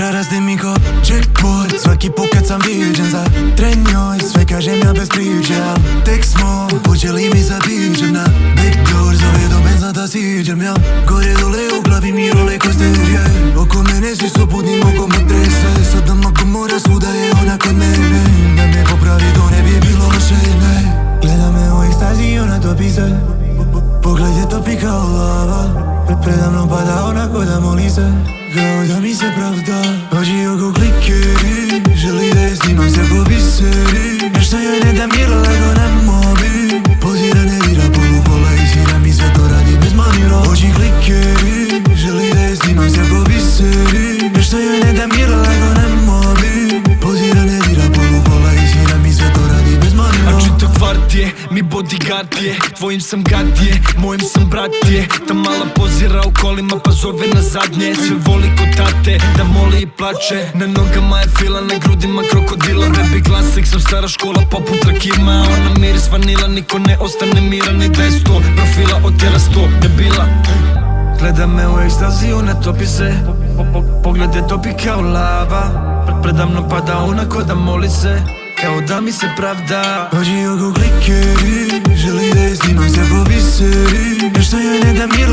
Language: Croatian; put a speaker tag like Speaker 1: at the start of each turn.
Speaker 1: Cifra raste mi ko jackpot. Svaki put kad sam viđen za tren njoj, sve kažem ja bez priče, al tek smo počeli mi sa pićem na backdoor. Zove do benza da siđem ja, gore dole u glavi mi role coaster, yeah. Oko mene svi su putni, oko me trese. Sada ako mora svuda je ona kod mene. Da me popravi to ne bi bilo loše, ne. Gleda me u ekstazi i ona topi se. Pogled je topi kao lava. Predamnom pada onako da moli se, kao da mi se pravda. Oči oko klikeri, želi da je snimam se po biseri. Nešto joj ne da mir lego na mobi. Pozira ne vira polupola i svira mi sve to radi bez manira. Oči klikeri, želi da je snimam se po biseri. Nešto joj ne da mir lego na mobi. Pozira ne vira polupola i svira mi sve to radi bez manira.
Speaker 2: A čito kvart je, mi bodyguard je. Tvojim sam gad je, mojim sam brat je. Ta mala pozira u kolima pa zove na zadnje. Sve voli ko tate, da moli i plače. Na nogama je fila, na grudima krokodila. Baby klasik, sam stara škola poput Rakima. Ona miris vanila, niko ne ostane miran. Ni da je 100 profila otjera 100 debila. Gleda me u ekstazi, ona topi se. Pogled je topi kao lava. Predamnom pada onako da moli se, kao da mi se pravda.
Speaker 1: Oči oko klikeri, želi da je snimam se po biseri. Nešto joj ne da mir